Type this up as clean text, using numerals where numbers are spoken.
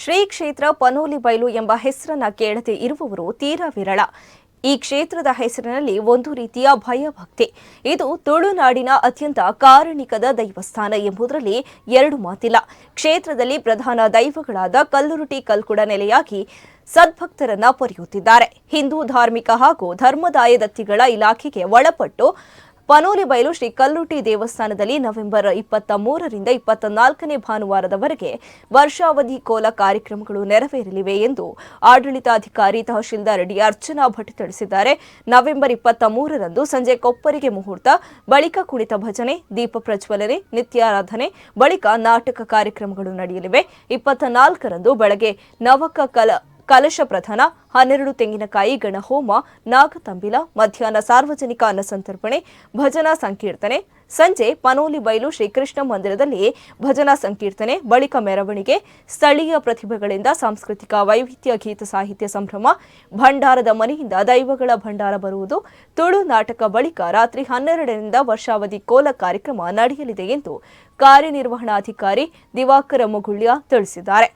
ಶ್ರೀ ಕ್ಷೇತ್ರ ಪನೋಲಿಬೈಲು ಎಂಬ ಹೆಸರನ್ನ ಕೇಳದೆ ಇರುವವರು ತೀರಾ ವಿರಳ. ಈ ಕ್ಷೇತ್ರದ ಹೆಸರಿನಲ್ಲಿ ಒಂದು ರೀತಿಯ ಭಯಭಕ್ತಿ. ಇದು ತುಳುನಾಡಿನ ಅತ್ಯಂತ ಕಾರಣಿಕದ ದೈವಸ್ಥಾನ ಎಂಬುದರಲ್ಲಿ ಎರಡು ಮಾತಿಲ್ಲ. ಕ್ಷೇತ್ರದಲ್ಲಿ ಪ್ರಧಾನ ದೈವಗಳಾದ ಕಲ್ಲುರುಟಿ ಕಲ್ಕುಡ ನೆಲೆಯಾಗಿ ಸದ್ಭಕ್ತರನ್ನ ಪೊರೆಯುತ್ತಿದ್ದಾರೆ. ಹಿಂದೂ ಧಾರ್ಮಿಕ ಹಾಗೂ ಧರ್ಮದಾಯ ದತ್ತಿಗಳ ಇಲಾಖೆಗೆ ಒಳಪಟ್ಟು ಪನೋಲಿಬೈಲು ಶ್ರೀ ಕಲ್ಲುಟಿ ದೇವಸ್ಥಾನದಲ್ಲಿ ನವೆಂಬರ್ 23ರಿಂದ 24ನೇ ಭಾನುವಾರದವರೆಗೆ ವರ್ಷಾವಧಿ ಕೋಲ ಕಾರ್ಯಕ್ರಮಗಳು ನೆರವೇರಲಿವೆ ಎಂದು ಆಡಳಿತಾಧಿಕಾರಿ ತಹಶೀಲ್ದಾರ್ ಡಿ ಅರ್ಚನಾ ಭಟ್ ತಿಳಿಸಿದ್ದಾರೆ. ನವೆಂಬರ್ 23ರಂದು ಸಂಜೆ ಕೊಪ್ಪರಿಗೆ ಮುಹೂರ್ತ, ಬಳಿಕ ಕುಣಿತ ಭಜನೆ, ದೀಪ ಪ್ರಜ್ವಲನೆ, ನಿತ್ಯಾರಾಧನೆ, ಬಳಿಕ ನಾಟಕ ಕಾರ್ಯಕ್ರಮಗಳು ನಡೆಯಲಿವೆ. 24ರಂದು ಬೆಳಗ್ಗೆ ನವಕ ಕಲಶ ಪ್ರಧಾನ, 12 ತೆಂಗಿನಕಾಯಿ ಗಣಹೋಮ, ನಾಗತಂಬಿಲ, ಮಧ್ಯಾಹ್ನ ಸಾರ್ವಜನಿಕ ಅನ್ನಸಂತರ್ಪಣೆ, ಭಜನಾ ಸಂಕೀರ್ತನೆ, ಸಂಜೆ ಪನೋಲಿಬೈಲು ಶ್ರೀಕೃಷ್ಣ ಮಂದಿರದಲ್ಲಿ ಭಜನಾ ಸಂಕೀರ್ತನೆ, ಬಳಿಕ ಮೆರವಣಿಗೆ, ಸ್ಥಳೀಯ ಪ್ರತಿಭೆಗಳಿಂದ ಸಾಂಸ್ಕೃತಿಕ ವೈವಿಧ್ಯ, ಗೀತ ಸಾಹಿತ್ಯ ಸಂಭ್ರಮ, ಭಂಡಾರದ ಮನೆಯಿಂದ ದೈವಗಳ ಭಂಡಾರ ಬರುವುದು, ತುಳು ನಾಟಕ, ಬಳಿಕ ರಾತ್ರಿ 12ರಿಂದ ವರ್ಷಾವಧಿ ಕೋಲ ಕಾರ್ಯಕ್ರಮ ನಡೆಯಲಿದೆ ಎಂದು ಕಾರ್ಯನಿರ್ವಹಣಾಧಿಕಾರಿ ದಿವಾಕರ ಮುಗುಳ್ಯ ತಿಳಿಸಿದ್ದಾರೆ.